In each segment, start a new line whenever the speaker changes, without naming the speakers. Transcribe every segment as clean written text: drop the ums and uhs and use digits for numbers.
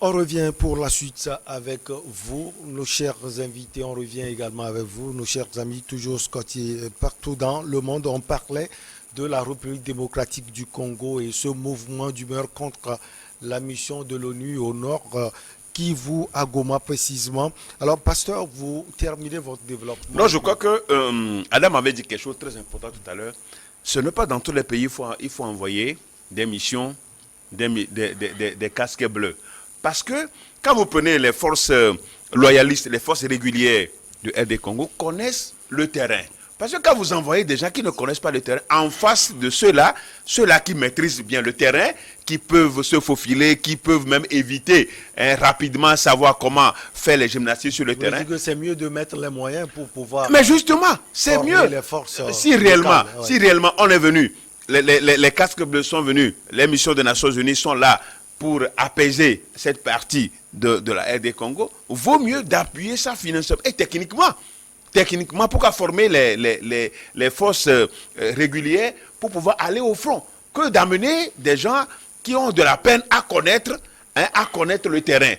On revient pour la suite avec vous, nos chers invités. On revient également avec vous, nos chers amis, toujours scottiers partout dans le monde. On parlait de la République démocratique du Congo et ce mouvement d'humeur contre la mission de l'ONU au nord, Kivu, à Goma précisément. Alors, pasteur, vous terminez votre développement.
Non, je crois que Adam avait dit quelque chose de très important tout à l'heure. Ce n'est pas dans tous les pays, il faut envoyer des missions, des casques bleus. Parce que quand vous prenez les forces loyalistes, les forces régulières du RD Congo connaissent le terrain. Parce que quand vous envoyez des gens qui ne connaissent pas le terrain, en face de ceux-là qui maîtrisent bien le terrain, qui peuvent se faufiler, qui peuvent même éviter rapidement savoir comment faire les gymnastiques sur le terrain.
Que c'est mieux de mettre les moyens pour pouvoir...
Mais justement, c'est mieux.
Les forces
si réellement on est venu, les casques bleus sont venus, les missions des Nations Unies sont là pour apaiser cette partie de la RD Congo, vaut mieux d'appuyer ça financièrement et techniquement, pourquoi former les forces régulières pour pouvoir aller au front, que d'amener des gens qui ont de la peine à connaître le terrain.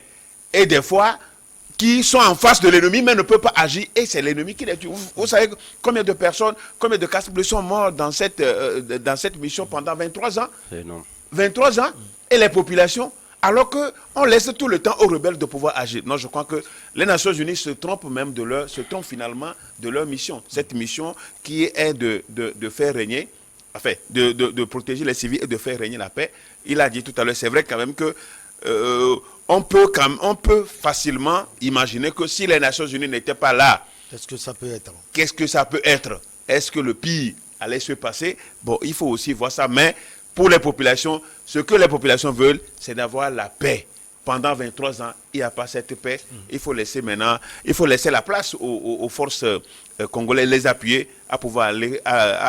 Et des fois, qui sont en face de l'ennemi, mais ne peuvent pas agir, et c'est l'ennemi qui les tue. Vous savez combien de personnes, combien de casques bleus sont morts dans cette mission pendant 23 ans?
C'est énorme.
23 ans, et les populations, alors qu'on laisse tout le temps aux rebelles de pouvoir agir. Non, je crois que les Nations Unies se trompent finalement de leur mission. Cette mission qui est de faire régner, enfin, de protéger les civils et de faire régner la paix. Il a dit tout à l'heure, c'est vrai quand même que on peut facilement imaginer que si les Nations Unies n'étaient pas là,
qu'est-ce que ça peut être?
Est-ce que le pire allait se passer? Bon, il faut aussi voir ça, mais pour les populations, ce que les populations veulent, c'est d'avoir la paix. Pendant 23 ans, il n'y a pas cette paix. Il faut laisser la place aux forces congolaises, les appuyer à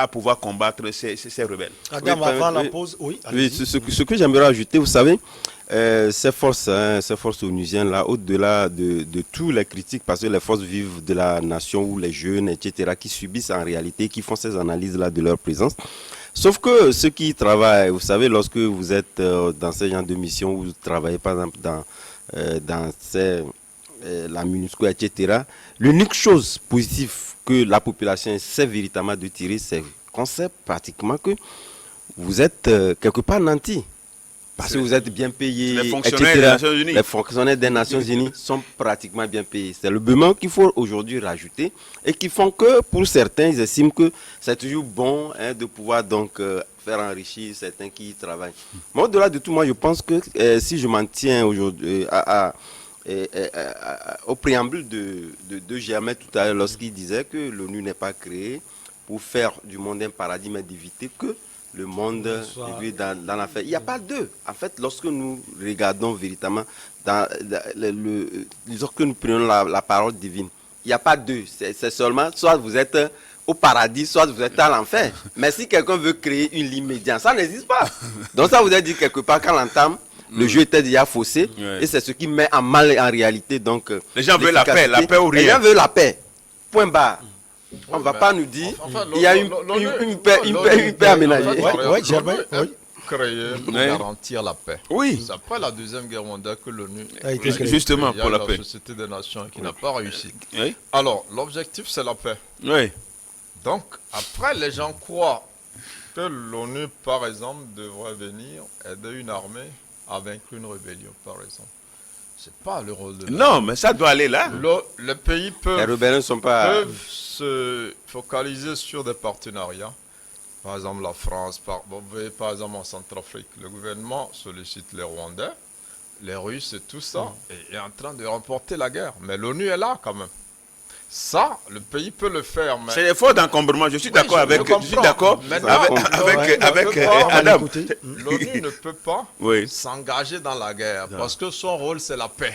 pouvoir combattre ces rebelles.
Adam, avant la pause, oui.
Ce que j'aimerais ajouter, vous savez, ces forces onusiennes-là, au-delà de tous les critiques, parce que les forces vives de la nation ou les jeunes, etc., qui subissent en réalité, qui font ces analyses-là de leur présence. Sauf que ceux qui travaillent, vous savez, lorsque vous êtes dans ce genre de mission, vous travaillez par exemple dans la MINUSCO, etc., l'unique chose positive que la population sait véritablement de tirer, c'est qu'on sait pratiquement que vous êtes quelque part nantis. Parce que vous êtes bien payés,
les fonctionnaires des Nations Unies.
Les fonctionnaires des Nations Unies sont pratiquement bien payés. C'est le bémol qu'il faut aujourd'hui rajouter et qui font que, pour certains, ils estiment que c'est toujours bon de pouvoir donc faire enrichir certains qui y travaillent. Mais au-delà de tout, moi, je pense que si je m'en tiens aujourd'hui au préambule de Germain tout à l'heure, lorsqu'il disait que l'ONU n'est pas créée pour faire du monde un paradis, mais d'éviter que le monde évolue dans l'affaire. Il n'y a pas deux. En fait, lorsque nous regardons véritablement, lorsque nous prenons la parole divine, il n'y a pas deux. C'est seulement, soit vous êtes au paradis, soit vous êtes à l'enfer. Mais si quelqu'un veut créer une ligne médiane, ça n'existe pas. Donc ça vous a dit quelque part, quand l'entame, le jeu était déjà faussé. Et c'est ce qui met en mal en réalité. Donc,
les gens veulent la paix ou rien.
Les gens veulent la paix. Point barre. On ne va pas nous dire il y a une paix aménagée.
Créé pour garantir la paix.
Oui.
C'est après la Deuxième Guerre mondiale que l'ONU
a été créée. Justement pour la paix.
La Société des Nations qui n'a pas réussi.
Oui.
Alors, l'objectif, c'est la paix.
Oui.
Donc, après, les gens croient que l'ONU, par exemple, devrait venir aider une armée à vaincre une rébellion, par exemple. C'est pas le rôle de l'ONU.
Non, mais ça doit aller là.
Les pays peuvent se focaliser sur des partenariats. Par exemple, la France, vous voyez par exemple en Centrafrique, le gouvernement sollicite les Rwandais, les Russes et tout ça, et est en train de remporter la guerre. Mais l'ONU est là quand même. Ça, le pays peut le faire. Mais...
C'est l'effort d'encombrement. Je suis d'accord avec Adam.
L'ONU ne peut pas s'engager dans la guerre parce que son rôle, c'est la paix.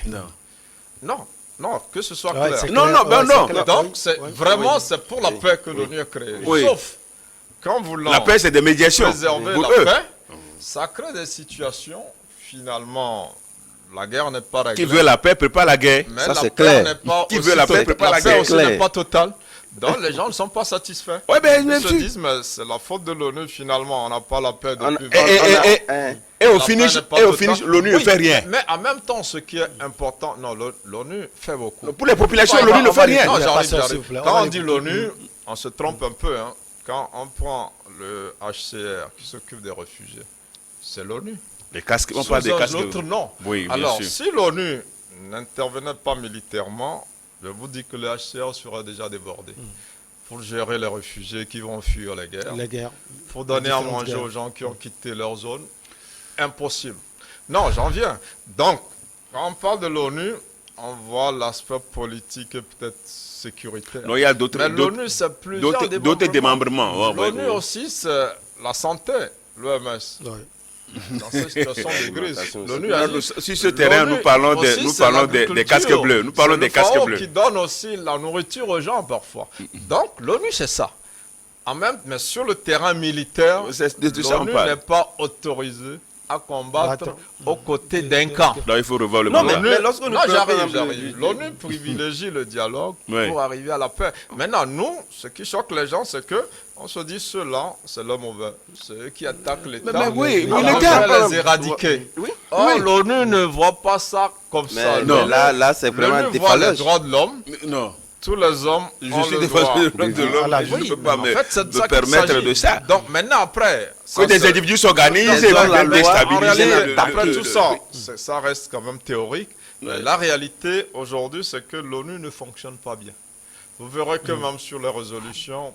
Non, que ce soit clair.
Non.
Donc, c'est pour la paix que l'ONU est créée. Sauf quand vous
la paix, c'est des médiations.
Préserver la paix, ça crée des situations, finalement... La guerre n'est pas réglée.
Qui veut la paix prépare la guerre.
Mais
ça c'est clair.
Qui veut la paix prépare la guerre.
La paix aussi n'est pas totale. Donc les gens ne sont pas satisfaits.
Ouais, ben,
Ils se disent, mais c'est la faute de l'ONU finalement, on n'a pas la paix depuis
et au finish, l'ONU ne fait rien.
Mais en même temps, ce qui est important, non, l'ONU fait beaucoup.
Pour les populations, l'ONU ne fait rien.
Non, j'arrive. Quand on dit l'ONU, on se trompe un peu. Hein. Quand on prend le HCR qui s'occupe des réfugiés, c'est l'ONU.
Les casques, on parle des casques.
L'autre nom.
Oui,
alors,
sûr.
si l'ONU n'intervenait pas militairement, je vous dis que le HCR serait déjà débordé. Pour gérer les réfugiés qui vont fuir les guerres. Pour donner à manger aux gens qui ont quitté leur zone. Impossible. Non, j'en viens. Donc, quand on parle de l'ONU, on voit l'aspect politique et peut-être sécuritaire.
Non, il y a d'autres.
Mais l'ONU, c'est plusieurs
démembrements.
L'ONU aussi, c'est la santé, l'OMS. Dans cette situation de crise, l'ONU a dit,
sur ce terrain, nous parlons des casques bleus. Nous parlons des casques bleus.
Qui donne aussi la nourriture aux gens parfois. Donc l'ONU c'est ça. Mais sur le terrain militaire, l'ONU n'est pas autorisée à combattre aux côtés d'un camp.
Là, il faut revoir le
mandat. J'arrive. L'ONU privilégie le dialogue pour arriver à la paix. Maintenant, nous, ce qui choque les gens, c'est que on se dit ceux-là, c'est le mauvais. C'est eux qui attaquent l'État.
Mais oui,
on va les éradiquer. Or, l'ONU ne voit pas ça comme ça.
Non, là, c'est vraiment
l'ONU voit les droits de l'homme.
Non.
Tous les hommes
je suis défenseur des droits de l'homme, je ne peux pas me permettre de ça.
Donc maintenant, après...
Que des individus s'organisent et vont déstabiliser.
Après tout ça, ça reste quand même théorique. Mais la réalité, aujourd'hui, c'est que l'ONU ne fonctionne pas bien. Vous verrez que même sur les résolutions,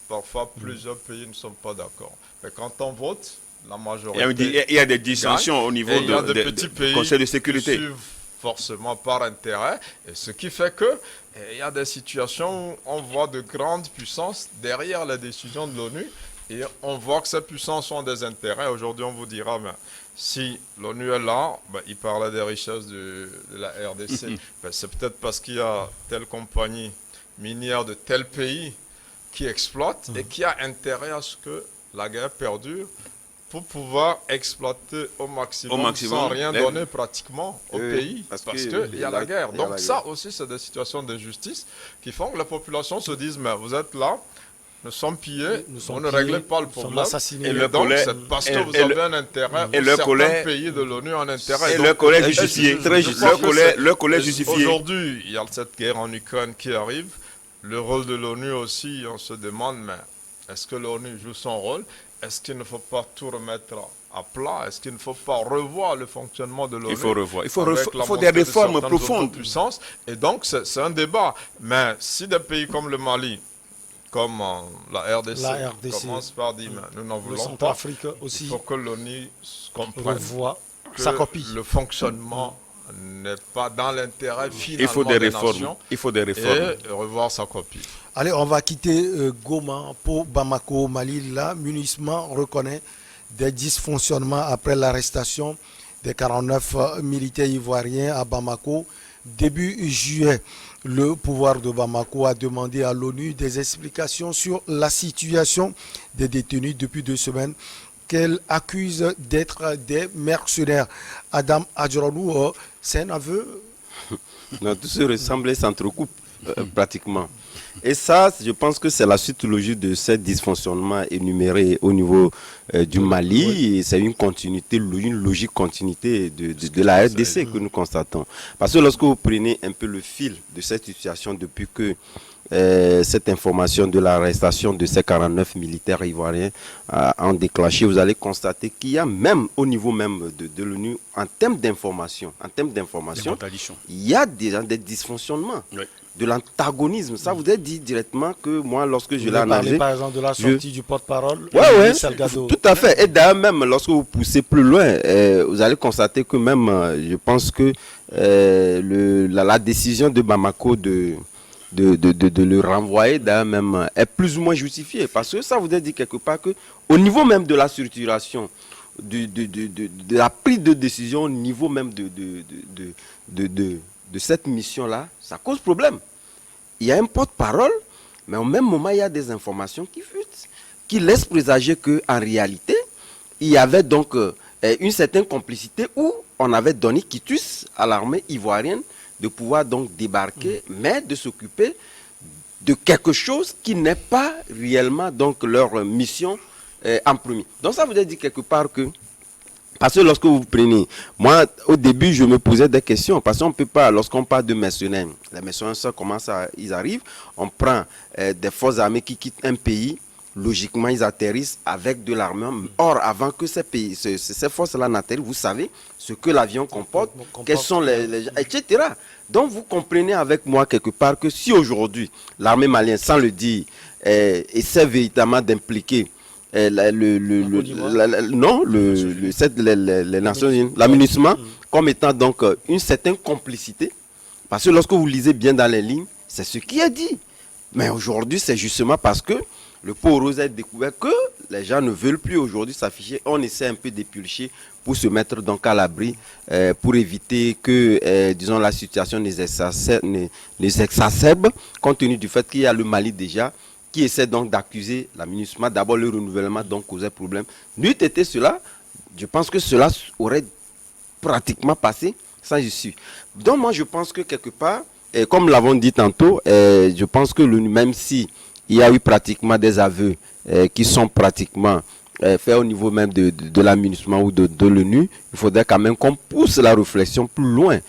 parfois plusieurs pays ne sont pas d'accord. Mais quand on vote, la majorité...
Il y a des dissensions au niveau
du
Conseil de sécurité.
Forcément par intérêt, et ce qui fait que il y a des situations où on voit de grandes puissances derrière les décisions de l'ONU, et on voit que ces puissances ont des intérêts. Aujourd'hui, on vous dira, mais si l'ONU est là, il parlait des richesses de la RDC, c'est peut-être parce qu'il y a telle compagnie minière de tel pays qui exploite et qui a intérêt à ce que la guerre perdure, pour pouvoir exploiter au maximum sans rien donner pratiquement au pays, parce qu'il y a la guerre. Donc ça aussi, c'est des situations d'injustice qui font que la population se dise, mais vous êtes là, nous sommes pillés, vous ne réglez pas le problème.
Et
donc c'est parce que vous avez un intérêt, ou certains pays de l'ONU ont un intérêt.
Et le collège justifié. Le collège justifié.
Aujourd'hui, il y a cette guerre en Ukraine qui arrive. Le rôle de l'ONU aussi, on se demande, mais est-ce que l'ONU joue son rôle? Est-ce qu'il ne faut pas tout remettre à plat? Est-ce qu'il ne faut pas revoir le fonctionnement de l'ONU?
Il faut revoir. Il faut des réformes profondes.
Et donc, c'est un débat. Mais si des pays comme le Mali, comme la RDC commencent par dire, nous n'en voulons pas,
aussi,
il faut que l'ONU comprenne que
sa copie.
Le fonctionnement n'est pas dans l'intérêt finalement
il faut des réformes.
Nations,
il faut des réformes.
Et revoir sa copie.
Allez, on va quitter Goma pour Bamako, Mali. Là, MUNISMA reconnaît des dysfonctionnements après l'arrestation des 49 militaires ivoiriens à Bamako. Début juillet, le pouvoir de Bamako a demandé à l'ONU des explications sur la situation des détenus depuis 2 semaines qu'elle accuse d'être des mercenaires. Adam Adjorou, c'est un aveu?
Non, tout se ressemble et s'entrecoupe pratiquement. Et ça, je pense que c'est la suite logique de ces dysfonctionnements énumérés au niveau du Mali. Et c'est une continuité, une logique continuité de la RDC que nous constatons. Parce que lorsque vous prenez un peu le fil de cette situation depuis que cette information de l'arrestation de ces 49 militaires ivoiriens en déclenché, vous allez constater qu'il y a même au niveau même de l'ONU, en termes d'information, il y a des dysfonctionnements. Oui. De l'antagonisme. Ça vous dit directement que moi, lorsque je l'ai analysé...
par exemple de la sortie du porte-parole.
Oui, tout à fait. Et d'ailleurs, même lorsque vous poussez plus loin, vous allez constater que même, je pense que la décision de Bamako de le renvoyer, d'ailleurs même, est plus ou moins justifiée. Parce que ça vous dit quelque part que au niveau même de la structuration, de la prise de décision, au niveau même de cette mission-là, ça cause problème. Il y a un porte-parole, mais au même moment, il y a des informations qui fuitent, qui laissent présager qu'en réalité, il y avait donc une certaine complicité où on avait donné quitus à l'armée ivoirienne de pouvoir donc débarquer, mais de s'occuper de quelque chose qui n'est pas réellement donc leur mission en premier. Donc ça veut dire quelque part que, parce que lorsque vous prenez, moi au début je me posais des questions, parce qu'on ne peut pas, lorsqu'on parle de mercenaires, les mercenaires ça commence ils arrivent, on prend des forces armées qui quittent un pays, logiquement ils atterrissent avec de l'armement. Or avant que ces forces-là n'atterrissent, vous savez ce que l'avion comporte, quels sont les etc. Donc vous comprenez avec moi quelque part que si aujourd'hui l'armée malienne, sans le dire, essaie véritablement d'impliquer les Nations Unies, l'amunissement, comme étant donc une certaine complicité. Parce que lorsque vous lisez bien dans les lignes, c'est ce qui est dit. Mais aujourd'hui, c'est justement parce que le pot rose a découvert que les gens ne veulent plus aujourd'hui s'afficher. On essaie un peu d'épulcher pour se mettre donc à l'abri, pour éviter que, disons, la situation les exacerbe, compte tenu du fait qu'il y a le Mali déjà, qui essaie donc d'accuser l'amunissement. D'abord, le renouvellement donc causait problème. N'eût été cela, je pense que cela aurait pratiquement passé sans issue. Donc moi, je pense que quelque part, comme nous l'avons dit tantôt, je pense que même si il y a eu pratiquement des aveux qui sont pratiquement faits au niveau même de l'amunissement ou de l'ONU, il faudrait quand même qu'on pousse la réflexion plus loin.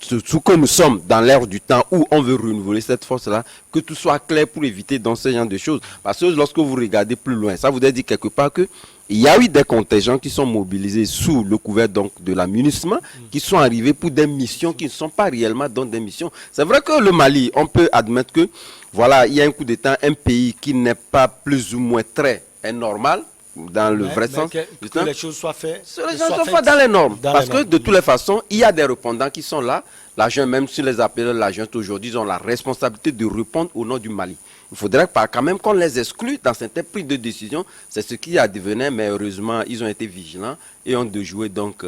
Surtout que nous sommes dans l'ère du temps où on veut renouveler cette force-là, que tout soit clair pour éviter dans ce genre de choses. Parce que lorsque vous regardez plus loin, ça voudrait dire quelque part que il y a eu des contingents qui sont mobilisés sous le couvert donc de l'amunissement, qui sont arrivés pour des missions qui ne sont pas réellement donc des missions. C'est vrai que le Mali, on peut admettre que voilà, il y a un coup d'État, un pays qui n'est pas plus ou moins très normal, dans le vrai sens.
Que les choses soient faites.
Les choses soient faites dans les normes. Parce que de toutes les façons, il y a des répondants qui sont là. L'agent, même si les appelle l'agent aujourd'hui, ils ont la responsabilité de répondre au nom du Mali. Il faudrait quand même qu'on les exclue dans cette prise de décision. C'est ce qui a devenu, mais heureusement, ils ont été vigilants et ont déjoué donc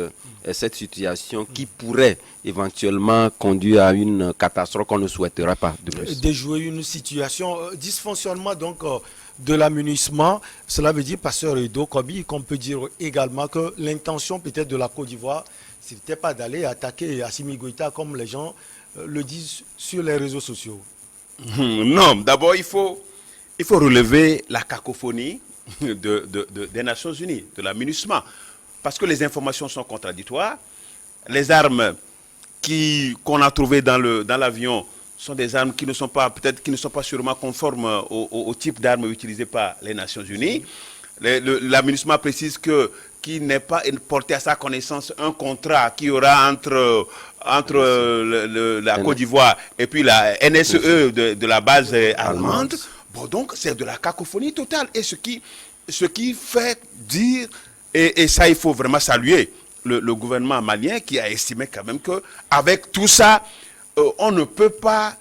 cette situation qui pourrait éventuellement conduire à une catastrophe qu'on ne souhaiterait pas de plus.
Déjouer une situation, dysfonctionnement donc de l'amunissement, cela veut dire, Pasteur Edo Kobi, qu'on peut dire également que l'intention peut-être de la Côte d'Ivoire, ce n'était pas d'aller attaquer Assimi Goïta comme les gens le disent sur les réseaux sociaux.
Non, d'abord il faut relever la cacophonie des Nations Unies, de l'amunissement, parce que les informations sont contradictoires. Les armes qu'on a trouvées dans l'avion sont des armes qui ne sont pas sûrement conformes au type d'armes utilisées par les Nations Unies. L'amunissement précise qu'il n'est pas porté à sa connaissance un contrat qui y aura entre la Côte d'Ivoire et puis la NSE de la base allemande. Bon, donc c'est de la cacophonie totale. Et ce qui fait dire, et ça il faut vraiment saluer le gouvernement malien qui a estimé quand même qu'avec tout ça, on ne peut pas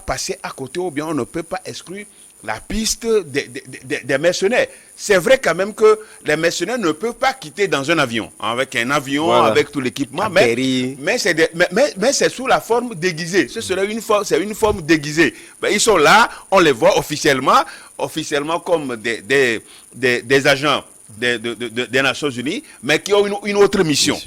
passer à côté, ou bien on ne peut pas exclure la piste des mercenaires. C'est vrai quand même que les mercenaires ne peuvent pas quitter dans un avion, avec avec tout l'équipement, mais c'est sous la forme déguisée. Ce serait une forme déguisée. Ben, ils sont là, on les voit officiellement comme des agents des Nations Unies, mais qui ont une autre mission.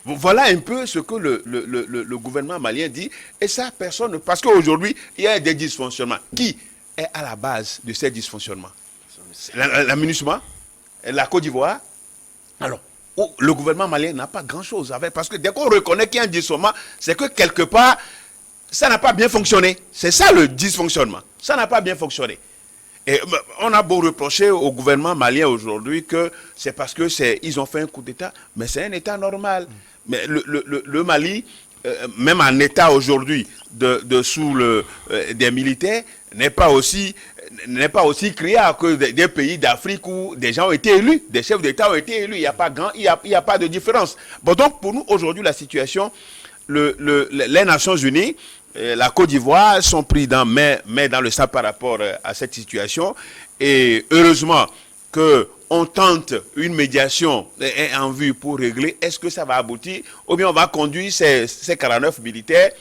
Voilà un peu ce que le gouvernement malien dit. Et ça, personne... Parce qu'aujourd'hui, il y a des dysfonctionnements. Qui est à la base de ces dysfonctionnements? L'amunissement, la Côte d'Ivoire. Alors, le gouvernement malien n'a pas grand-chose avec... Parce que dès qu'on reconnaît qu'il y a un dysfonctionnement, c'est que quelque part, ça n'a pas bien fonctionné. C'est ça le dysfonctionnement. Ça n'a pas bien fonctionné. Et on a beau reprocher au gouvernement malien aujourd'hui que c'est parce qu'ils ont fait un coup d'État, mais c'est un État normal. Mais le Mali, même en État aujourd'hui sous des militaires, n'est pas aussi criard que des pays d'Afrique où des gens ont été élus, des chefs d'État ont été élus. Il n'y a pas de différence. Bon, donc pour nous aujourd'hui la situation, les Nations Unies, la Côte d'Ivoire sont pris dans le sac par rapport à cette situation. Et heureusement qu'on tente une médiation en vue pour régler. Est-ce que ça va aboutir? Ou bien on va conduire ces 49 militaires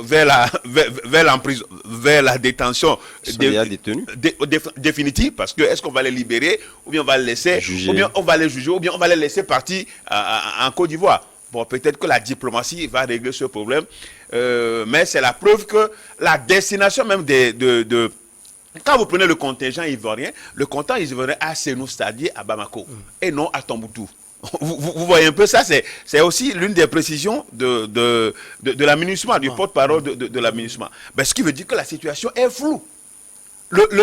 vers la détention définitive? Parce que est-ce qu'on va les libérer? Ou bien on va les laisser juger. Ou bien on va les juger? Ou bien on va les laisser partir en Côte d'Ivoire? Bon, peut-être que la diplomatie va régler ce problème, mais c'est la preuve que la destination même quand vous prenez le contingent ivoirien, le contingent ivoirien a Sénou Stadi à Bamako et non à Tombouctou. Vous voyez un peu ça, c'est aussi l'une des précisions de la MINUSMA, du porte-parole de la MINUSMA. Ben, ce qui veut dire que la situation est floue.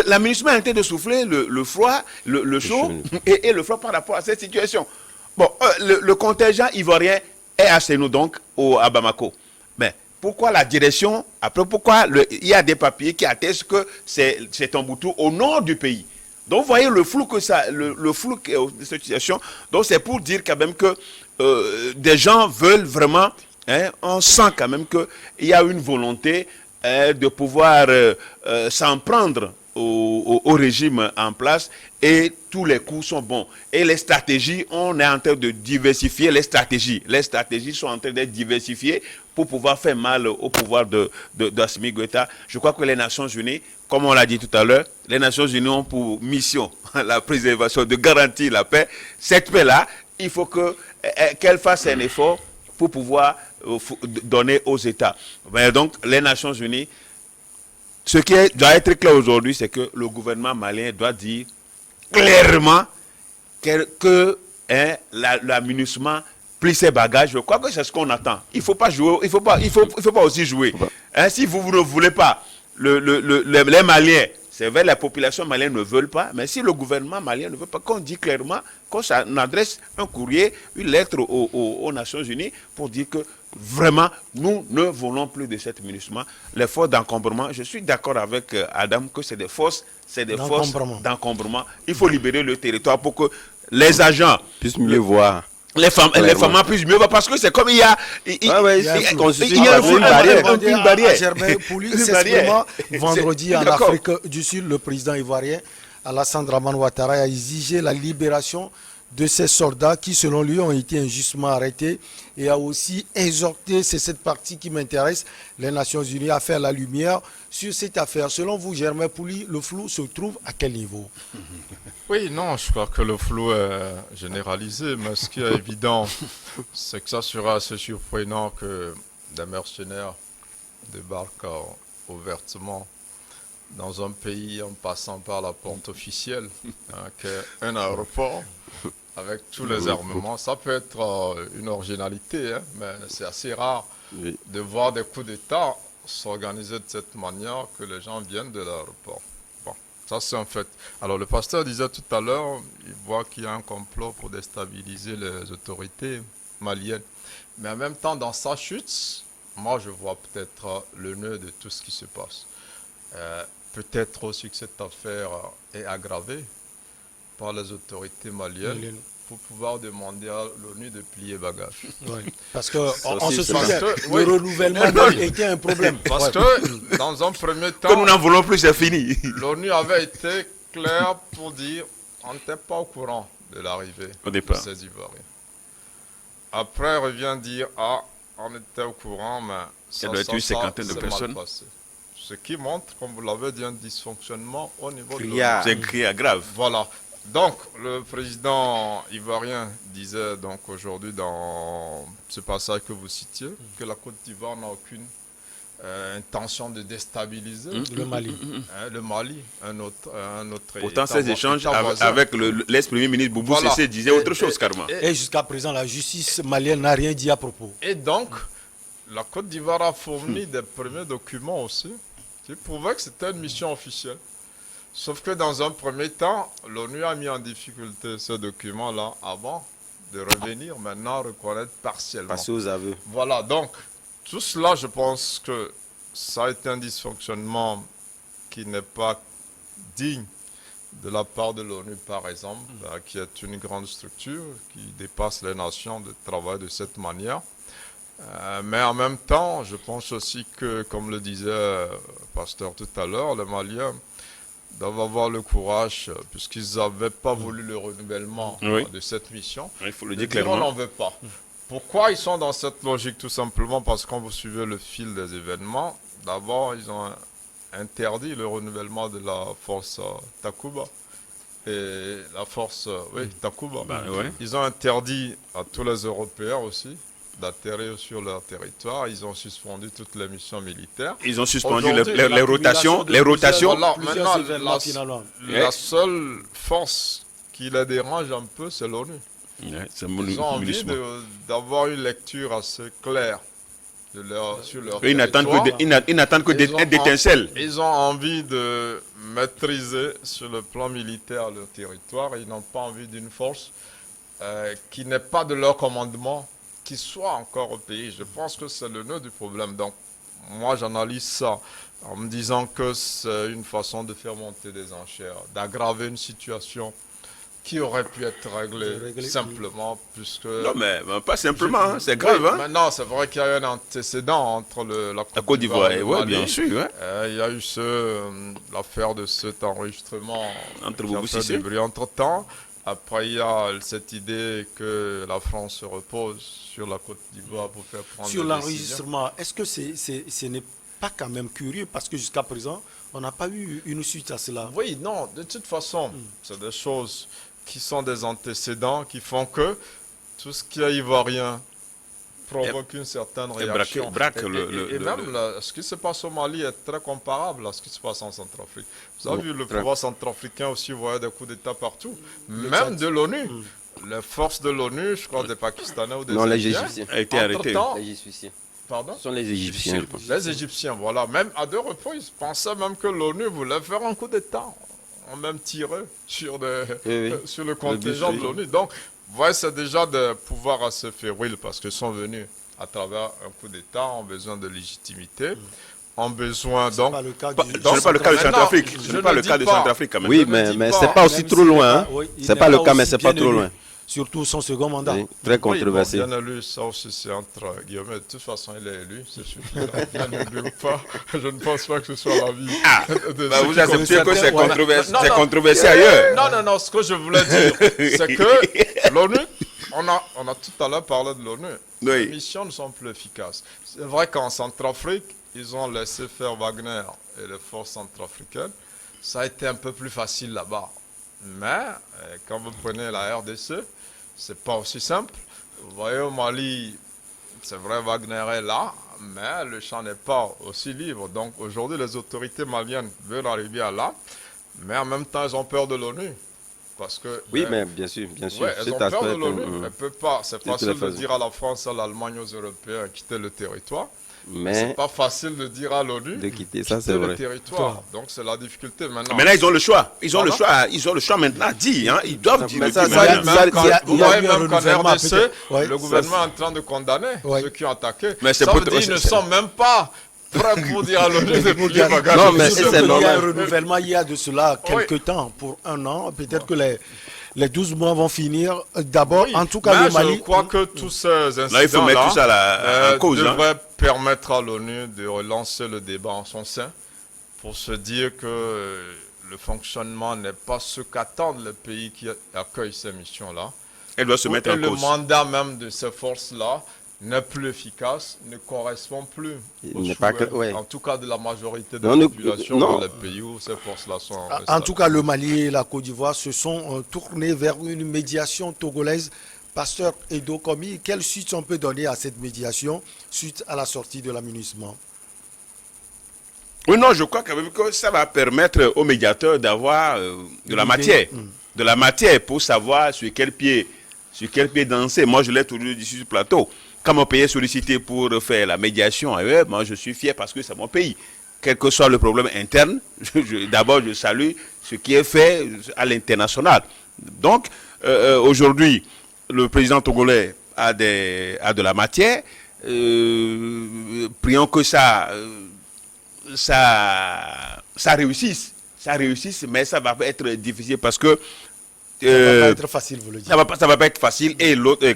La MINUSMA est en train de souffler le froid, le chaud et le froid par rapport à cette situation. Bon, le contingent ivoirien est à Sénou, donc à Bamako. Mais pourquoi la direction, après pourquoi il y a des papiers qui attestent que c'est Tombouctou au nord du pays. Donc, vous voyez le flou que ça, le flou de cette situation. Donc, c'est pour dire quand même que des gens veulent vraiment, on sent quand même qu'il y a une volonté de pouvoir s'en prendre au régime en place et tous les coups sont bons. Et les stratégies, on est en train de diversifier les stratégies. Les stratégies sont en train d'être diversifiées pour pouvoir faire mal au pouvoir d'Assimi Goïta. Je crois que les Nations Unies, comme on l'a dit tout à l'heure, les Nations Unies ont pour mission la préservation, de garantir la paix. Cette paix-là, il faut qu'elle fasse un effort pour pouvoir donner aux États. Mais donc, les Nations Unies, ce qui doit être clair aujourd'hui, c'est que le gouvernement malien doit dire clairement que la MINUSMA plie ses bagages. Je crois que c'est ce qu'on attend. Il ne faut pas jouer, il faut pas aussi jouer. Si vous ne voulez pas, les Maliens, c'est vrai, la population malienne ne veut pas, mais si le gouvernement malien ne veut pas, qu'on dit clairement, qu'on adresse un courrier, une lettre aux Nations Unies pour dire que vraiment, nous ne voulons plus de cette MINUSMA. Les forces d'encombrement, je suis d'accord avec Adam que c'est des forces d'encombrement. Il faut libérer le territoire pour que les agents
puissent mieux voir.
Les femmes puissent mieux voir, parce que c'est comme il y a
une barrière. Germain Pouli, vendredi en Afrique du Sud, le président ivoirien Alassane Dramane Ouattara a exigé la libération de ces soldats qui, selon lui, ont été injustement arrêtés, et a aussi exhorté, c'est cette partie qui m'intéresse, les Nations Unies à faire la lumière sur cette affaire. Selon vous, Germain Pouli, le flou se trouve à quel niveau?
Oui, non, je crois que le flou est généralisé, mais ce qui est évident, c'est que ça sera assez surprenant que des mercenaires débarquent ouvertement dans un pays en passant par la porte officielle, qui est un aéroport, avec tous les armements. Ça peut être une originalité, mais c'est assez rare de voir des coups d'État s'organiser de cette manière que les gens viennent de l'aéroport. Bon, ça c'est un fait. Alors le pasteur disait tout à l'heure, il voit qu'il y a un complot pour déstabiliser les autorités maliennes. Mais en même temps, dans sa chute, moi je vois peut-être le nœud de tout ce qui se passe. Peut-être aussi que cette affaire est aggravée par les autorités maliennes pour pouvoir demander à l'ONU de plier bagage.
Oui. Parce qu'on se souvient, le renouvellement était un problème.
Parce que, dans un premier temps,
que nous n'en voulons plus, c'est fini.
L'ONU avait été claire pour dire on n'était pas au courant de l'arrivée de ces Ivoiriens. Après, elle revient dire on était au courant, mais
ça doit être une cinquantaine de personnes.
Ce qui montre, comme vous l'avez dit, un dysfonctionnement au niveau de l'ONU.
C'est grave.
Voilà. Donc, le président ivoirien disait donc aujourd'hui dans ce passage que vous citiez que la Côte d'Ivoire n'a aucune intention de déstabiliser
le Mali.
Le Mali, un autre
Pourtant, ces échanges avec l'ex-premier ministre Boubou Cissé disaient autre chose, carrément.
Et jusqu'à présent, la justice malienne n'a rien dit à propos.
Et donc, la Côte d'Ivoire a fourni des premiers documents aussi qui prouvaient que c'était une mission officielle. Sauf que dans un premier temps, l'ONU a mis en difficulté ce document-là avant de revenir maintenant reconnaître partiellement.
Passer aux aveux.
Voilà, donc tout cela, je pense que ça a été un dysfonctionnement qui n'est pas digne de la part de l'ONU, par exemple, qui est une grande structure qui dépasse les nations de travailler de cette manière. Mais en même temps, je pense aussi que, comme le disait le pasteur tout à l'heure, les Maliens doivent avoir le courage, puisqu'ils n'avaient pas voulu le renouvellement de cette mission.
Il faut le dire clairement.
On n'en veut pas. Pourquoi ils sont dans cette logique? Tout simplement parce que quand vous suivez le fil des événements, d'abord, ils ont interdit le renouvellement de la force Takuba. Et la force Takuba. Ils ont interdit à tous les Européens aussi d'atterrir sur leur territoire. Ils ont suspendu toutes les missions militaires.
Ils ont suspendu
Aujourd'hui,
les rotations. Les rotations.
Voilà,
Plusieurs
maintenant,
événements, finalement.
la seule force qui les dérange un peu, c'est l'ONU.
Ouais, c'est
Ils ont envie d'avoir une lecture assez claire sur leur
ils
territoire.
n'attendent que d'étincelles.
Ils ont envie de maîtriser sur le plan militaire leur territoire. Ils n'ont pas envie d'une force qui n'est pas de leur commandement, qui soit encore au pays. Je pense que c'est le nœud du problème. Donc, moi, j'analyse ça en me disant que c'est une façon de faire monter des enchères, d'aggraver une situation qui aurait pu être réglée simplement, puisque...
Non, mais pas simplement, c'est grave.
Oui, maintenant, c'est vrai qu'il y a un antécédent entre la
Côte d'Ivoire
et le
oui,
Mali.
bien sûr. Ouais.
Il y a eu l'affaire de cet enregistrement
Entre
qui a
vous
fait du bruit entre-temps. Après, il y a cette idée que la France se repose sur la Côte d'Ivoire pour faire prendre
Sur
des
l'enregistrement, est-ce que ce n'est pas quand même curieux? Parce que jusqu'à présent, on n'a pas eu une suite à cela.
Oui, non, de toute façon, c'est des choses qui sont des antécédents qui font que tout ce qui est ivoirien provoque une certaine réaction. Et même ce qui se passe au Mali est très comparable à ce qui se passe en Centrafrique. Vous avez vu, le pouvoir centrafricain aussi voyait des coups d'État partout, même de l'ONU. Les forces de l'ONU, je crois des Pakistanais ou des
Non, les
Indiens,
Égyptiens.
A été arrêté.
Les Égyptiens.
Pardon?
Ce sont les Égyptiens, je pense.
Les Égyptiens, voilà. Même à 2 reprises, pensaient même que l'ONU voulait faire un coup d'État. On même tiré sur le contingent de l'ONU. Donc, ouais, c'est déjà des pouvoirs assez fébriles parce qu'ils sont venus à travers un coup d'État, ont besoin de légitimité, ont besoin donc...
Pas le cas
Ce n'est pas le cas de Centrafrique. Ce n'est pas le cas de Centrafrique quand même.
Oui, mais ce n'est pas aussi trop loin. C'est pas le cas, mais ce n'est pas trop loin.
Surtout son second mandat.
Oui, très controversé.
Oui, bon, bien élu, ça aussi c'est entre guillemets. De toute façon, il est élu, c'est sûr. Bien élu ou pas, je ne pense pas que ce soit la vie.
Vous acceptez que c'est controversé ailleurs.
Non, ce que je voulais dire, c'est que l'ONU, on a tout à l'heure parlé de l'ONU.
Oui.
Les missions ne sont plus efficaces. C'est vrai qu'en Centrafrique, ils ont laissé faire Wagner et les forces centrafricaines. Ça a été un peu plus facile là-bas. Mais quand vous prenez la RDC, c'est pas aussi simple. Vous voyez au Mali, c'est vrai Wagner est là, mais le champ n'est pas aussi libre. Donc aujourd'hui, les autorités maliennes veulent arriver à là, mais en même temps, elles ont peur de l'ONU. Parce que,
oui, mais bien sûr.
Ouais, elles ont peur de l'ONU. Elles ne peuvent pas. C'est facile de dire à la France, à l'Allemagne, aux Européens, quitter le territoire. Mais c'est pas facile de dire à l'ONU
de quitter ça, c'est vrai.
Le territoire. Donc c'est la difficulté maintenant.
Maintenant ils ont le choix. Ils ont le choix maintenant dit. Hein. Ils doivent dire.
Vous voyez même qu'en RDC, le gouvernement est en train de condamner ceux qui ont attaqué. Mais ça veut dire qu'ils ne sont même pas prêts pour dire à l'ONU de plier bagage.
Non, mais c'est normal.
Il y a un renouvellement il y a de cela quelques temps, pour 1 an. Peut-être que les 12 mois vont finir. D'abord, en tout cas, le Mali...
Je crois que tous ces incidents-là devraient permettre à l'ONU de relancer le débat en son sein pour se dire que le fonctionnement n'est pas ce qu'attendent les pays qui accueillent ces missions-là.
Elle doit se mettre en cause.
Le mandat même de ces forces-là n'est plus efficace, ne correspond plus en tout cas de la majorité de la population dans les pays où ces forces-là sont
en tout cas, le Mali et la Côte d'Ivoire se sont tournés vers une médiation togolaise. Pasteur Edo Komi, quelle suite on peut donner à cette médiation suite à la sortie de l'amunissement?
Oui, non, je crois quand même que ça va permettre aux médiateurs d'avoir de la matière pour savoir sur quel pied danser. Moi, je l'ai toujours dit sur ce plateau. Quand mon pays est sollicité pour faire la médiation ailleurs, moi je suis fier parce que c'est mon pays. Quel que soit le problème interne, d'abord je salue ce qui est fait à l'international. Donc, aujourd'hui, le président togolais a de la matière. Prions que ça réussisse. Ça réussisse, mais ça va être difficile parce que
ça va pas être facile, vous le dites.
Ça va pas être facile. Et l'autre,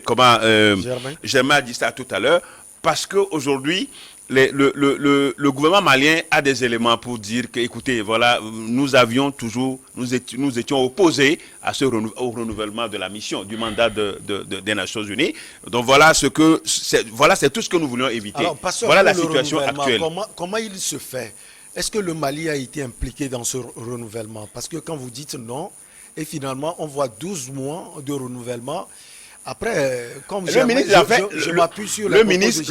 Germain a dit ça tout à l'heure, parce qu'aujourd'hui, le gouvernement malien a des éléments pour dire que, écoutez, voilà, nous étions opposés au renouvellement de la mission, du mandat des Nations Unies. Donc voilà c'est tout ce que nous voulions éviter.
Alors,
voilà la situation actuelle.
Comment il se fait? Est-ce que le Mali a été impliqué dans ce renouvellement? Parce que quand vous dites non, et finalement, on voit 12 mois de renouvellement. Après, comme
le ministre des Affaires,
je m'appuie sur
le ministre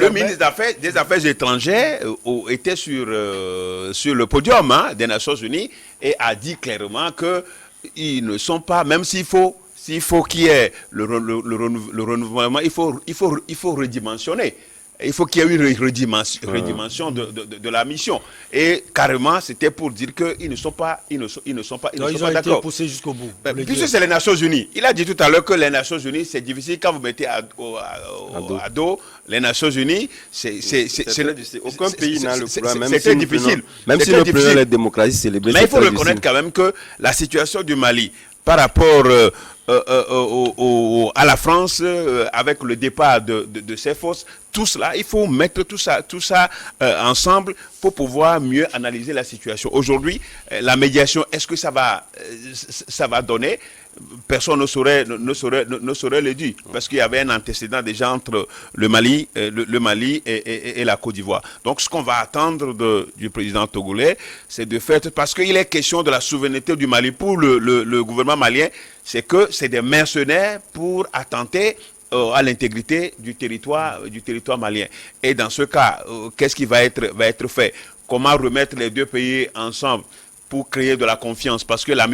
des Affaires étrangères était sur le podium des Nations Unies et a dit clairement que ils ne sont pas, même s'il faut qu'il y ait le renouvellement, il faut redimensionner. Il faut qu'il y ait une redimension de la mission. Et carrément, c'était pour dire qu'ils ne sont pas d'accord.
Ils ont été poussés jusqu'au bout.
Puisque c'est les Nations Unies. Il a dit tout à l'heure que les Nations Unies, c'est difficile. Quand vous mettez à dos les Nations Unies,
aucun pays n'a le pouvoir.
C'est difficile.
Même si nous prenons les démocraties célébrées.
Mais il faut reconnaître quand même que la situation du Mali, par rapport à la France, avec le départ de ses forces, tout cela, il faut mettre tout ça ensemble pour pouvoir mieux analyser la situation. Aujourd'hui, la médiation, est-ce que ça va donner? Personne ne saurait le dire, parce qu'il y avait un antécédent déjà entre le Mali et la Côte d'Ivoire. Donc ce qu'on va attendre du président togolais, c'est de faire, parce qu'il est question de la souveraineté du Mali pour le gouvernement malien, c'est que c'est des mercenaires pour attenter à l'intégrité du territoire malien. Et dans ce cas, qu'est-ce qui va être fait? Comment remettre les deux pays ensemble pour créer de la confiance? Parce que la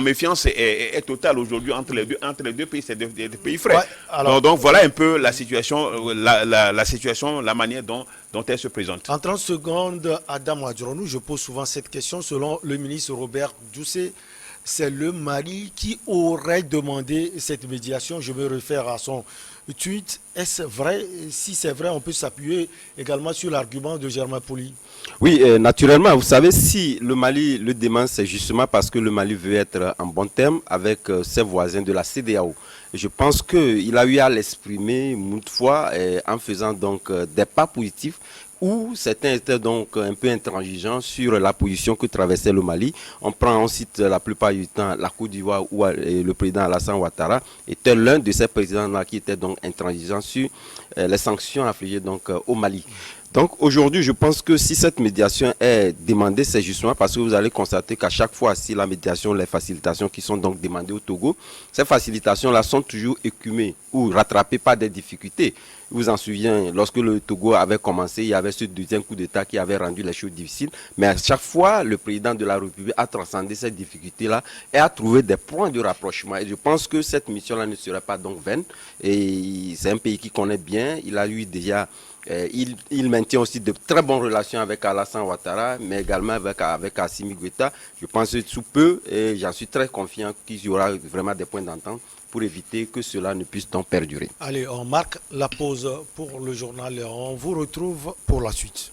méfiance est totale aujourd'hui entre les deux pays, c'est des pays frères. Ouais, alors, donc voilà un peu la situation, la manière dont elle se présente.
En 30 secondes, Adam Adjoronou, je pose souvent cette question. Selon le ministre Robert Doucet, c'est le Mali qui aurait demandé cette médiation. Je me réfère à son tweet. Est-ce vrai? Si c'est vrai, on peut s'appuyer également sur l'argument de Germain Poli.
Oui, naturellement, vous savez, si le Mali le demande, c'est justement parce que le Mali veut être en bon terme avec ses voisins de la CEDEAO. Je pense qu'il a eu à l'exprimer moult fois en faisant donc des pas positifs, où certains étaient donc un peu intransigeants sur la position que traversait le Mali. On cite la plupart du temps la Côte d'Ivoire où le président Alassane Ouattara était l'un de ces présidents-là qui était donc intransigeant sur les sanctions infligées donc au Mali. Donc aujourd'hui, je pense que si cette médiation est demandée, c'est justement parce que vous allez constater qu'à chaque fois, si la médiation, les facilitations qui sont donc demandées au Togo, ces facilitations-là sont toujours écumées ou rattrapées par des difficultés. Vous vous en souvenez, lorsque le Togo avait commencé, il y avait ce deuxième coup d'État qui avait rendu les choses difficiles. Mais à chaque fois, le président de la République a transcendé ces difficultés-là et a trouvé des points de rapprochement. Et je pense que cette mission-là ne serait pas donc vaine. Et c'est un pays qui connaît bien. Il a eu déjà... Il maintient aussi de très bonnes relations avec Alassane Ouattara, mais également avec Assimi Goïta. Je pense que sous peu, et j'en suis très confiant qu'il y aura vraiment des points d'entente pour éviter que cela ne puisse donc perdurer.
Allez, on marque la pause pour le journal et on vous retrouve pour la suite.